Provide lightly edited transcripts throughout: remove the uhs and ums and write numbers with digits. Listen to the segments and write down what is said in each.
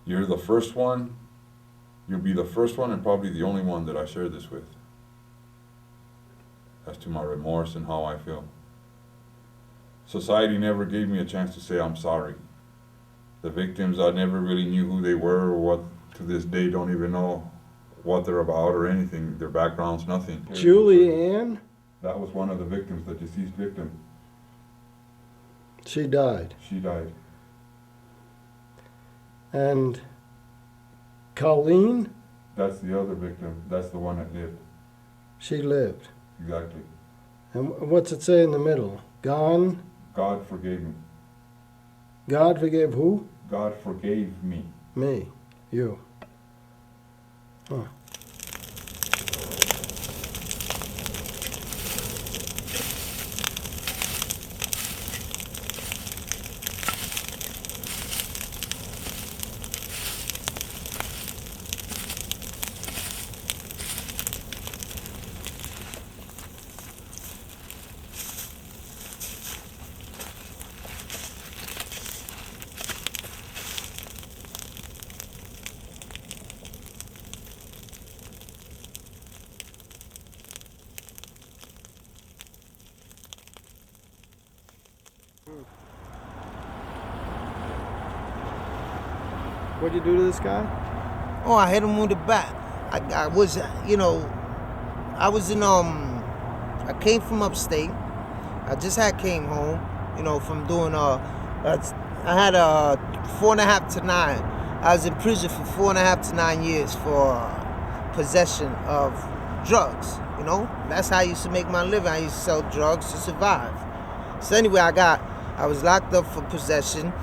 You're the first one. You'll be the first one and probably the only one that I share this with. As to my remorse and how I feel. Society never gave me a chance to say I'm sorry. The victims, I never really knew who they were or what, to this day, don't even know what they're about or anything, their backgrounds, nothing. Julie Ann? That was one of the victims, the deceased victim. She died. She died. And Colleen? That's the other victim. That's the one that lived. She lived. Exactly. And what's it say in the middle? Gone? God forgave me. God forgave who? God forgave me. Me. You. Huh. What'd you do to this guy? Oh, I hit him with the bat. I was, I was in, I came from upstate. I just came home, from doing, I had a 4.5 to 9. I was in prison for 4.5 to 9 years for possession of drugs, That's how I used to make my living. I used to sell drugs to survive. So anyway, I was locked up for possession.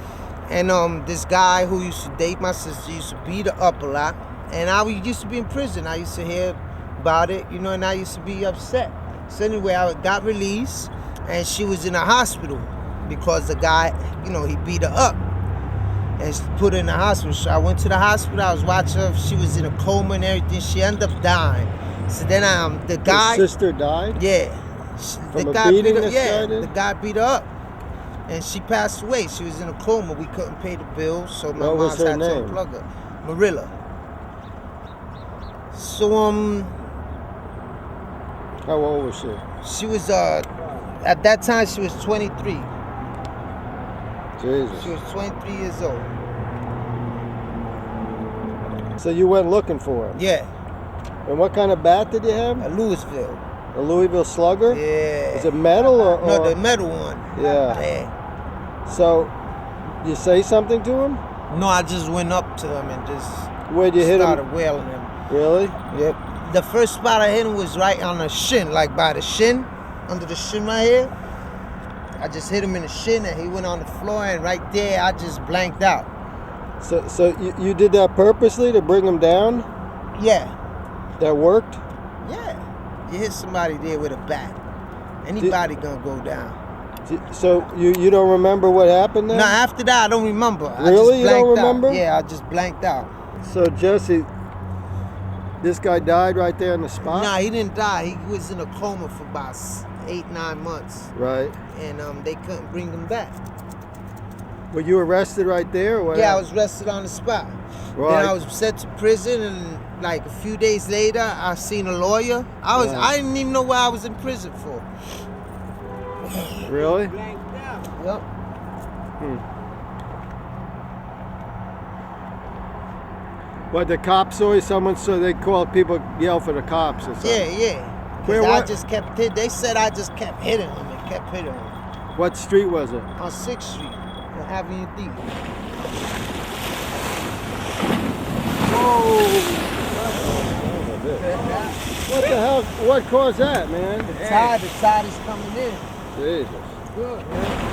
And this guy who used to date my sister used to beat her up a lot. And I used to be in prison. I used to hear about it, and I used to be upset. So anyway, I got released, and she was in a hospital because the guy, he beat her up and put her in the hospital. So I went to the hospital. I was watching her. She was in a coma and everything. She ended up dying. So then the guy... Your sister died? Yeah. From a beating this guy did? The guy beat her up. And she passed away. She was in a coma. We couldn't pay the bills, so my mom had to unplug her. Marilla. So how old was she? She was at that time she was 23. Jesus. She was 23 years old. So you went looking for him? Yeah. And what kind of bat did you have? A Louisville. A Louisville Slugger? Yeah. Is it metal or? No, the metal one. Yeah. So, you say something to him? No, I just went up to him and just Where'd you hit him? Started wailing him. Really? Yep. The first spot I hit him was right on the shin, like by the shin, under the shin right here. I just hit him in the shin and he went on the floor, and right there I just blanked out. So you did that purposely to bring him down? Yeah. That worked? Yeah. You hit somebody there with a bat. Anybody gonna go down. So you don't remember what happened then? No, after that I don't remember. Really? I just You don't remember? Out. Yeah, I just blanked out. So Jesse, this guy died right there on the spot? Nah, he didn't die. He was in a coma for about 8-9 months. Right. And they couldn't bring him back. Were you arrested right there? Or what? Yeah, I was arrested on the spot. Right. Then I was sent to prison, and like a few days later, I seen a lawyer. I didn't even know what I was in prison for. Really? Yep. What, the cops saw you? So they called people, yell for the cops or something? Yeah. I just kept hitting. They said I just kept hitting him and kept hitting him. What street was it? On 6th Street, in Avenue D. Whoa! What the hell? What caused that, man? The tide is coming in. Jesus. Good, man.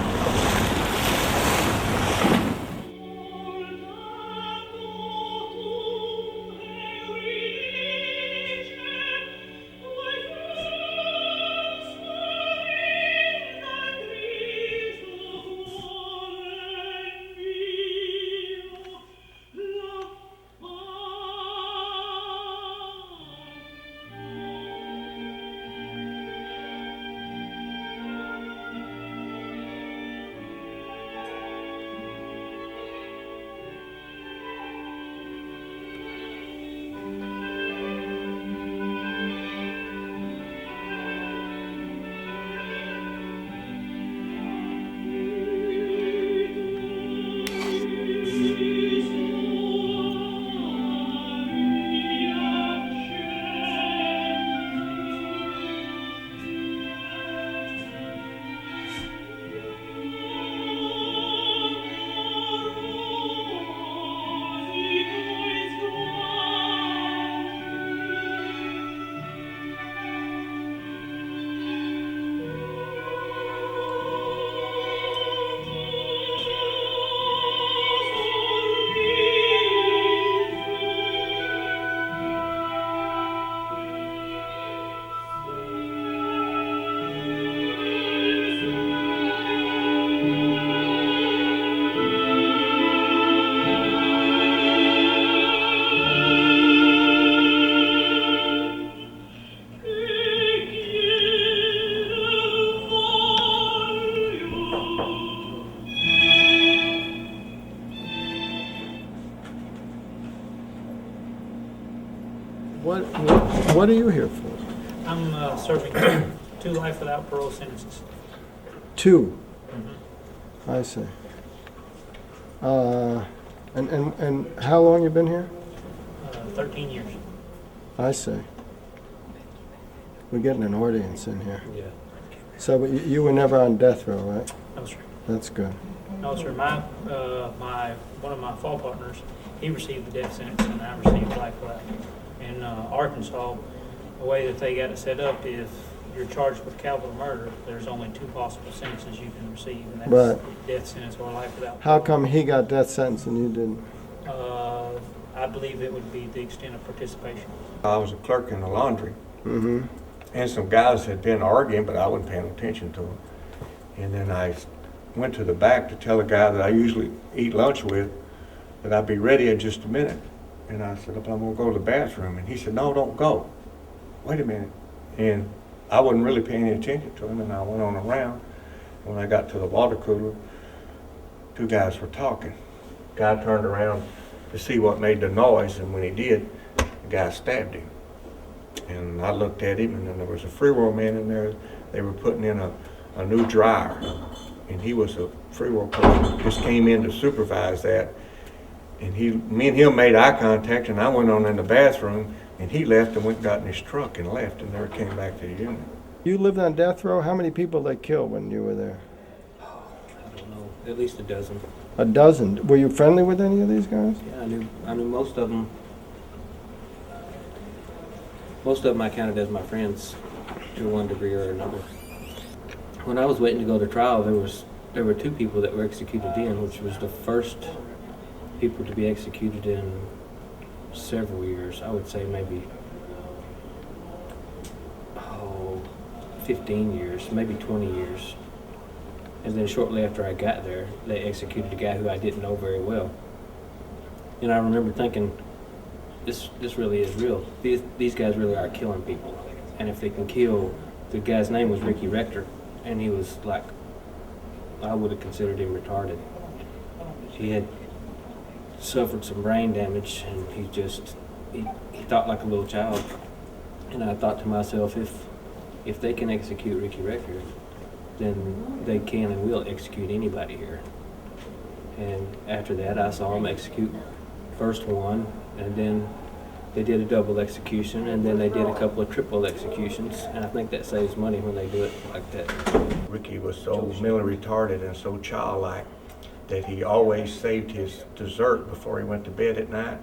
What are you here for? I'm serving 2 life without parole sentences. 2. Mm-hmm. I see. And how long you been here? 13 years. I see. We're getting an audience in here. Yeah. So, but you were never on death row, right? No, sir. That's good. No, sir. One of my fall partners, he received the death sentence, and I received life without. In Arkansas, the way that they got it set up, if you're charged with capital murder, there's only 2 possible sentences you can receive, and that's Right. death sentence or life without. How come he got death sentence and you didn't? I believe it would be the extent of participation. I was a clerk in the laundry, Mm-hmm. and some guys had been arguing, but I wasn't paying attention to them. And then I went to the back to tell a guy that I usually eat lunch with that I'd be ready in just a minute. And I said, I'm going to go to the bathroom. And he said, no, don't go. Wait a minute. And I wasn't really paying any attention to him, and I went on around. When I got to the water cooler, 2 guys were talking. Guy turned around to see what made the noise, and when he did, the guy stabbed him. And I looked at him, and then there was a free world man in there. They were putting in a new dryer, and he was a free world person. Just came in to supervise that. And me and him made eye contact, and I went on in the bathroom, and he left and went and got in his truck and left, and never came back to the unit. You lived on death row? How many people they killed when you were there? I don't know, at least a dozen. A dozen. Were you friendly with any of these guys? Yeah, I knew most of them. Most of them I counted as my friends to one degree or another. When I was waiting to go to trial, there were 2 people that were executed in, which was the first people to be executed in several years. I would say maybe 15 years, maybe 20 years. And then shortly after I got there, they executed a guy who I didn't know very well. And I remember thinking, this really is real. These guys really are killing people. And if they can kill, the guy's name was Ricky Rector, and he was like, I would have considered him retarded. He had suffered some brain damage, and he thought like a little child. And I thought to myself, if they can execute Ricky Rector, then they can and will execute anybody here. And after that, I saw them execute first one, and then they did a double execution, and then they did a couple of triple executions. And I think that saves money when they do it like that. Ricky was so mentally retarded and so childlike that he always saved his dessert before he went to bed at night.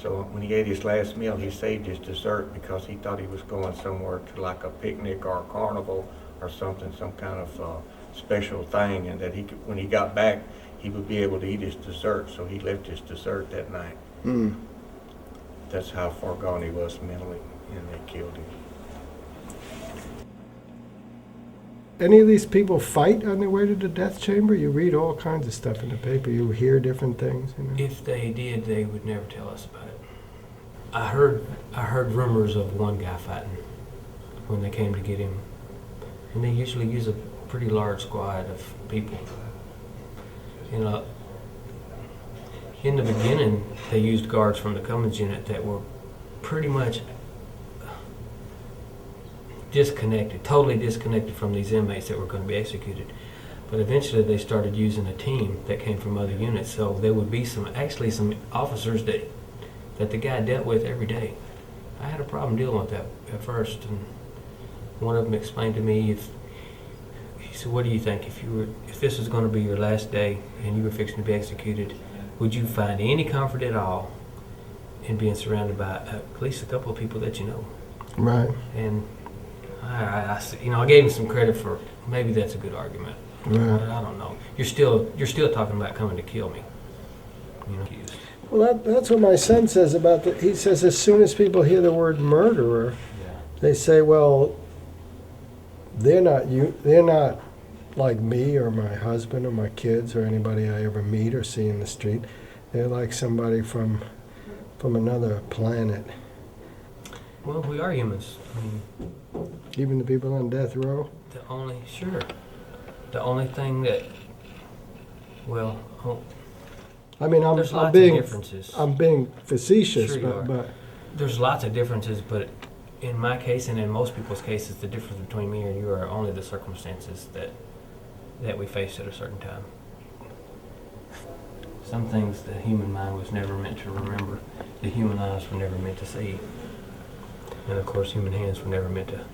So when he ate his last meal, he saved his dessert because he thought he was going somewhere to like a picnic or a carnival or something, some kind of special thing, and that when he got back, he would be able to eat his dessert. So he left his dessert that night. Mm. That's how far gone he was mentally, and they killed him. Any of these people fight on their way to the death chamber? You read all kinds of stuff in the paper. You hear different things. You know? If they did, they would never tell us about it. I heard rumors of one guy fighting when they came to get him, and they usually use a pretty large squad of people. You know, in the beginning, they used guards from the Cummins unit that were pretty much disconnected, totally disconnected from these inmates that were going to be executed. But eventually they started using a team that came from other units, so there would be some officers that the guy dealt with every day. I had a problem dealing with that at first, and one of them explained to me, he said, what do you think, if this was going to be your last day and you were fixing to be executed, would you find any comfort at all in being surrounded by at least a couple of people that you know? Right. And I gave him some credit for maybe that's a good argument. Right. But I don't know. You're still talking about coming to kill me. You know. Well, that's what my son says about that. He says as soon as people hear the word murderer, they say, well, they're not like me or my husband or my kids or anybody I ever meet or see in the street. They're like somebody from another planet. Well, we are humans. I mean, even the people on death row. The only thing that, I mean, there's lots of differences. I'm being facetious, Sure you are. but There's lots of differences, but in my case and in most people's cases, the difference between me and you are only the circumstances that we faced at a certain time. Some things the human mind was never meant to remember, the human eyes were never meant to see, and of course human hands were never meant to.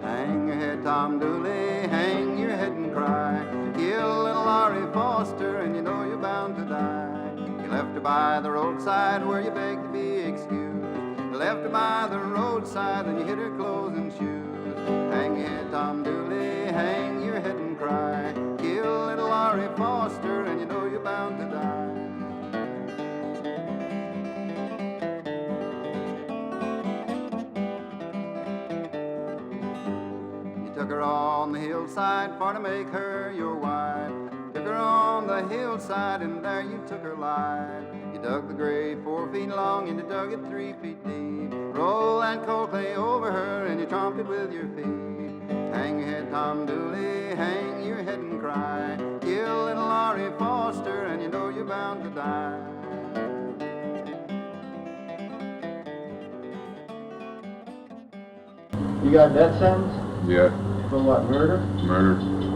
Hang your head, Tom Dooley, hang your head and cry. Kill little Laurie Foster and you know you're bound to die. You left her by the roadside where you begged to be excused. You left her by the roadside and you hid her clothes and shoes. Hang your head, Tom Dooley, hang your head and cry. Kill little Laurie Foster and you know you're bound to die. Took her on the hillside for to make her your wife. Took her on the hillside and there you took her life. You dug the grave 4 feet long and you dug it 3 feet deep. Roll that cold clay over her and you tromped it with your feet. Hang your head, Tom Dooley, hang your head and cry. Kill little Laurie Foster and you know you're bound to die. You got death sentence? Yeah, For what, murder? murder,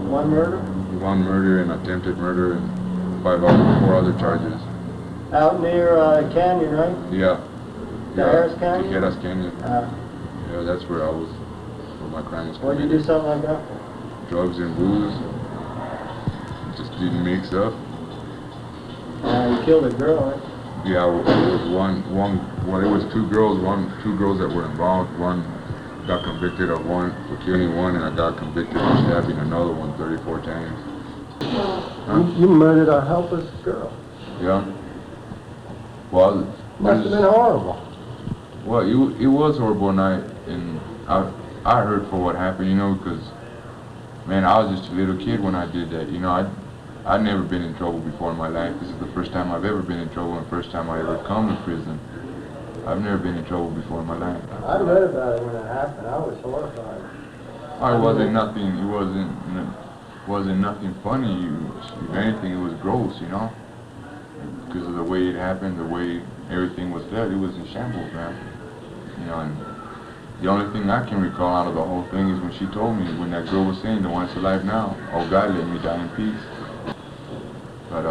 One murder? one murder and attempted murder and 4 other charges. Out near Canyon, right? Yeah. The Harris Canyon? Harris Canyon. Uh, Yeah, that's where where my crime was what'd you committed. do something like that for? Drugs and booze. Just didn't mix up. You killed a girl, right? Yeah, it was it was 2 girls, 2 girls that were involved. One got convicted of for killing one, and I got convicted of stabbing another one 34 times. Huh? You murdered a helpless girl. Yeah. Well, Must have been horrible. well, it was horrible, and I heard for what happened, because, man, I was just a little kid when I did that. I'd never been in trouble before in my life. This is the first time I've ever been in trouble, and first time I ever come to prison. I've never been in trouble before in my life. I read about it when it happened. I was horrified. It wasn't nothing. It wasn't nothing funny. If anything, it was gross, because of the way it happened, the way everything was done. It was in shambles, man. And the only thing I can recall out of the whole thing is when she told me, when that girl was saying, "The one that's alive now, oh God, let me die in peace." But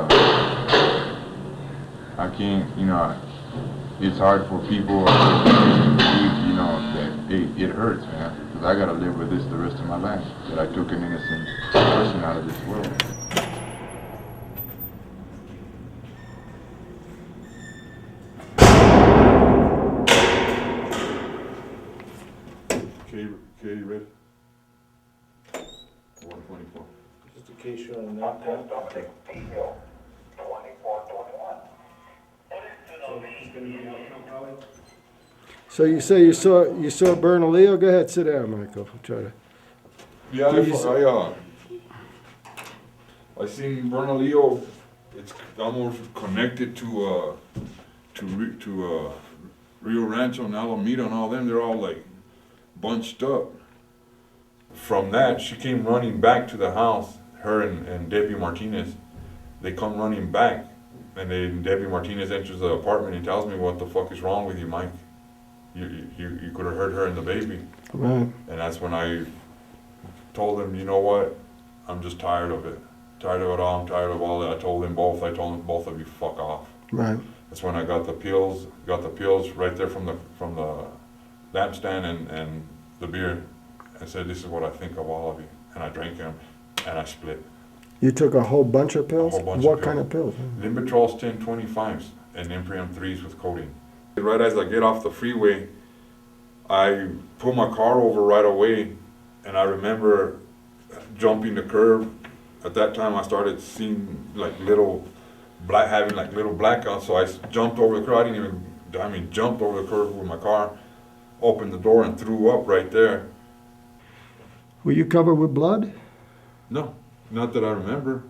I can't, it's hard for people, that it hurts, man, because I gotta live with this the rest of my life, that I took an innocent person out of this world. Okay, you ready? 124. Just in case you're on that time. So you say you saw Bernalillo? Go ahead, sit down, Michael. I'll try to. Yeah, I seen Bernalillo it's almost connected to Rio Rancho and Alameda and all them. They're all like bunched up. From that, she came running back to the house, her and Debbie Martinez. They come running back, and then Debbie Martinez enters the apartment and tells me, "What the fuck is wrong with you, Mike? You could have hurt her and the baby." Right. And that's when I told them, "You know what? I'm just tired of it. Tired of it all. I'm tired of all that." I told them both of you, fuck off. Right. That's when I got the pills right there from the lampstand and the beer. I said, "This is what I think of all of you." And I drank them, and I split. You took a whole bunch of pills? A whole bunch What of kind of pills? Limbitrol's 1025s and Imprium 3s with codeine. Right as I get off the freeway, I pull my car over right away, and I remember jumping the curb. At that time, I started seeing having little blackouts, so I jumped over the curb. Jumped over the curb with my car, opened the door, and threw up right there. Were you covered with blood? No, not that I remember.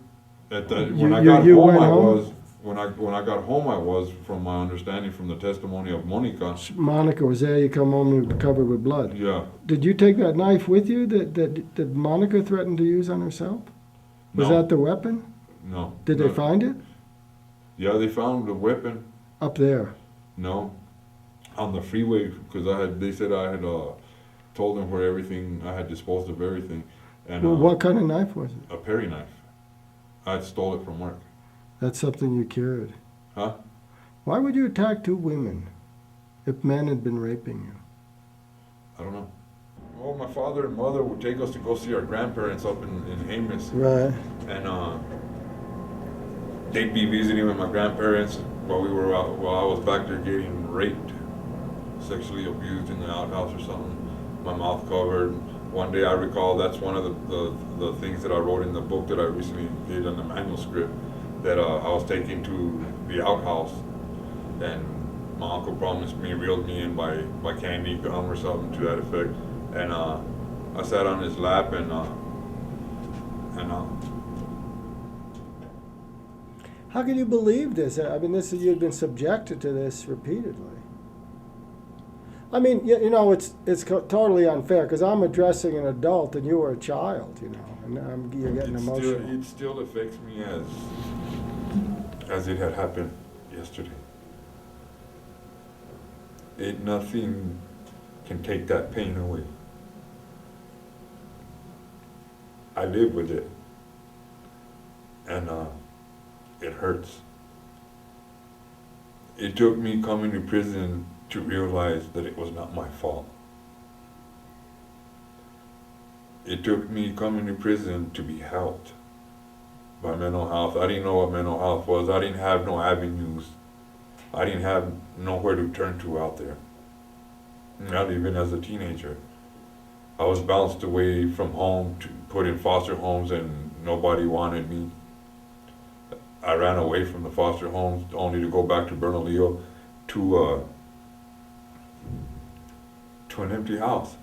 When You I got went home, home? when I got home, I was, from my understanding from the testimony of Monica. Monica was there, you come home and covered with blood. Yeah. Did you take that knife with you that Monica threatened to use on herself? Was No. that the weapon? No. Did they find it? Yeah, they found the weapon. Up there. No, on the freeway, because they said I had told them where everything, I had disposed of everything. And Well, what kind of knife was it? a Perry knife. I stole it from work. That's something you cured. Huh? Why would you attack two women if men had been raping you? I don't know. Well, my father and mother would take us to go see our grandparents up in Jemez. Right. And they'd be visiting with my grandparents while I was back there getting raped, sexually abused in the outhouse or something. My mouth covered. One day I recall, that's one of the things that I wrote in the book that I recently did on the manuscript, that I was taken to the outhouse, and my uncle promised me, reeled me in by candy, gum or something to that effect. And I sat on his lap and How can you believe this? I mean, you've been subjected to this repeatedly. I mean, it's totally unfair because I'm addressing an adult and you were a child, and you're getting emotional. It still affects me as it had happened yesterday. Nothing can take that pain away. I live with it, and it hurts. It took me coming to prison to realize that it was not my fault. It took me coming to prison to be helped by mental health. I didn't know what mental health was. I didn't have no avenues. I didn't have nowhere to turn to out there. Not even as a teenager. I was bounced away from home, to put in foster homes, and nobody wanted me. I ran away from the foster homes only to go back to Bernalillo to an empty house.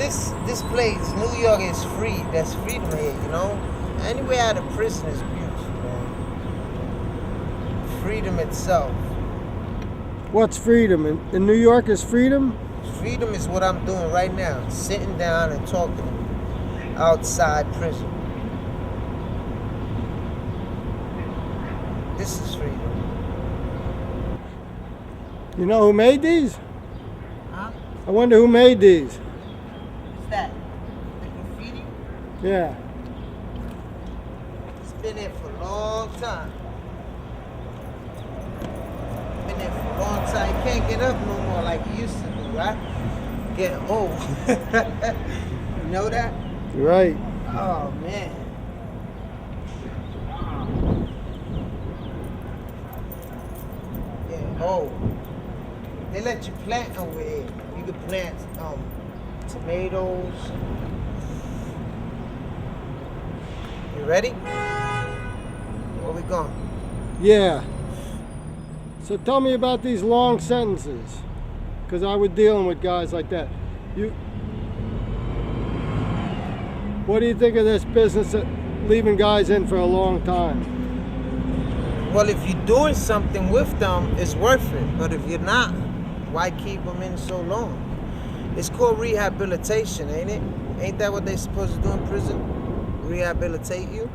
this place, New York, is free. There's freedom here, you know. Anywhere out of prison is beautiful, man. Freedom itself. What's freedom? In New York is freedom? Freedom is what I'm doing right now, sitting down and talking outside prison. This is freedom. You know who made these? Huh? I wonder who made these. What's that? The graffiti? Yeah. It's been there for a long time. Been there for a long time. You can't get up no more like you used to do, right? Getting old. You know that? Right. Oh, man. Getting old. They let you plant over there. You can plant tomatoes. You ready? Where we going? Yeah. So tell me about these long sentences, because I was dealing with guys like that. What do you think of this business of leaving guys in for a long time? Well, if you're doing something with them, it's worth it. But if you're not, why keep them in so long? It's called rehabilitation, ain't it? Ain't that what they're supposed to do in prison? Rehabilitate you?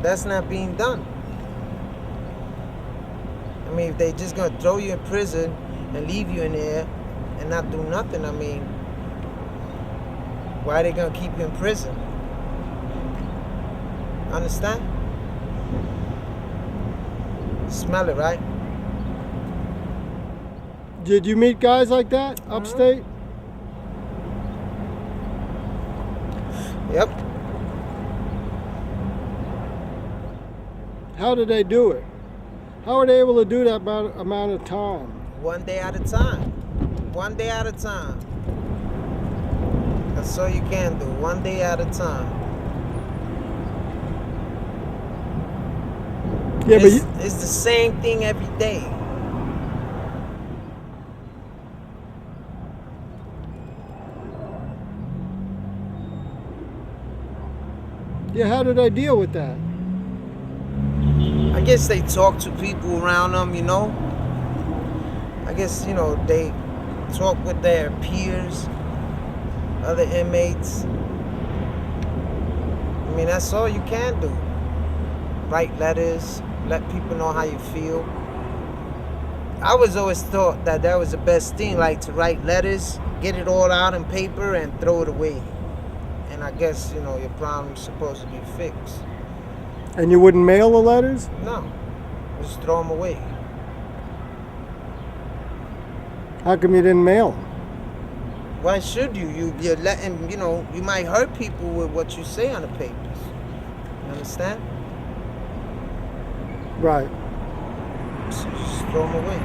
That's not being done. I mean, if they just gonna throw you in prison and leave you in there and not do nothing, I mean, why are they gonna keep you in prison? Understand? Smell it, right? Did you meet guys like that upstate? Yep. How did they do it? How are they able to do that amount of time? One day at a time. One day at a time. That's all you can do. One day at a time. Yeah, It's the same thing every day. yeah, how do they deal with that? I guess they talk to people around them, you know. I guess, you know, they talk with their peers, other inmates. I mean, that's all you can do. Write letters, let people know how you feel. I was always thought that was the best thing, like to write letters, get it all out in paper and throw it away. And I guess, you know, your problem's supposed to be fixed. And you wouldn't mail the letters? No, just throw them away. How come you didn't mail them? Why should you? You're letting, you know, you might hurt people with what you say on the papers. You understand? Right. So just throw them away.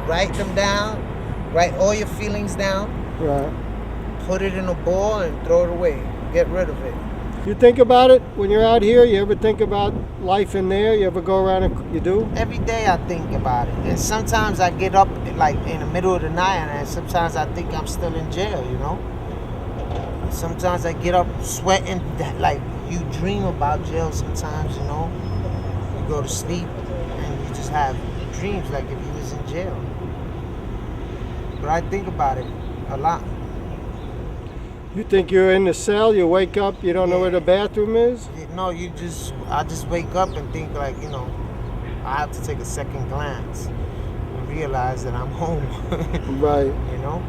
Write them down. Write all your feelings down. Right. Put it in a ball and throw it away. Get rid of it. You think about it when you're out here? You ever think about life in there? You ever go around and you do? Every day I think about it. And sometimes I get up like in the middle of the night and sometimes I think I'm still in jail, you know? Sometimes I get up sweating like you dream about jail sometimes, you know? You go to sleep and you just have dreams like if you was in jail. But I think about it a lot. You think you're in the cell, you wake up, you don't know where the bathroom is? No, I just wake up and think like, you know, I have to take a second glance and realize that I'm home. Right. You know?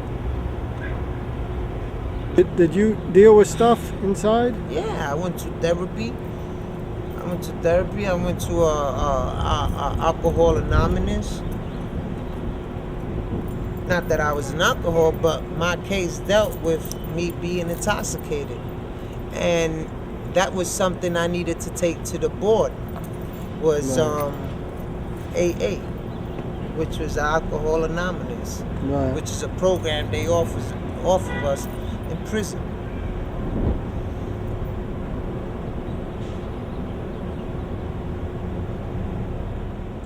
Did you deal with stuff inside? Yeah, I went to therapy. I went to Alcohol Anonymous. Not that I was an alcohol, but my case dealt with me being intoxicated. And that was something I needed to take to the board, was AA, which was Alcohol Anonymous, Right. which is a program they offer us in prison.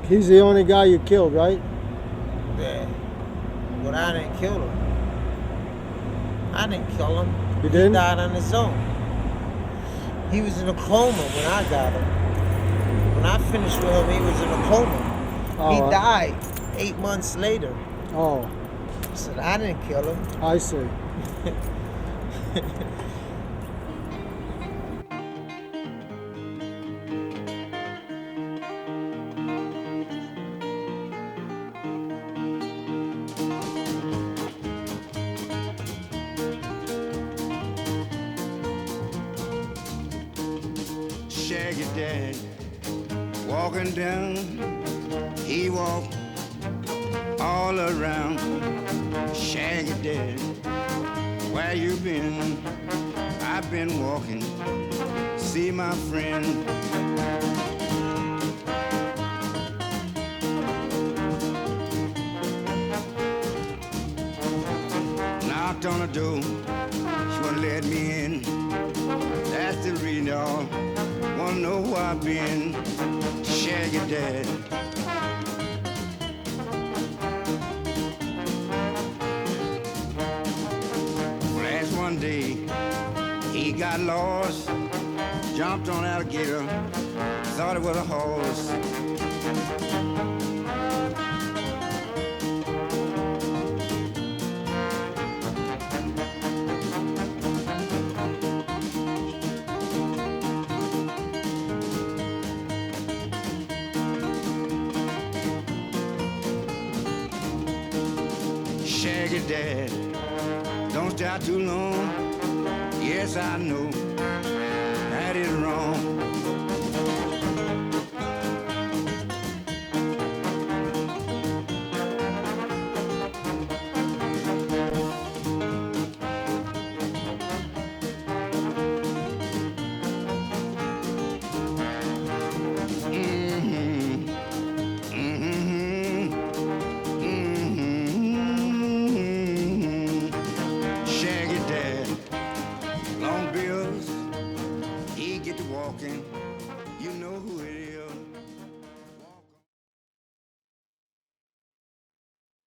He's the only guy you killed, right? Yeah. But I didn't kill him. I didn't kill him. You didn't? He died on his own. He was in a coma when I got him. When I finished with him, he was in a coma. He Oh, died 8 months later. Oh, I said, I didn't kill him. I see. Shaggy Dad, walking down, he walked all around. Shaggy Dad, where you been? I've been walking, see my friend. Knocked on the door, she wouldn't let me in. That's the reason y'all wanna know where I've been. Shaggy Dad. Last one day, he got lost, jumped on an alligator, thought it was a horse. Shaggy Dad, don't stay out too long. Yes, I know that is wrong. Shaggy Dad, long bills, he get to walking.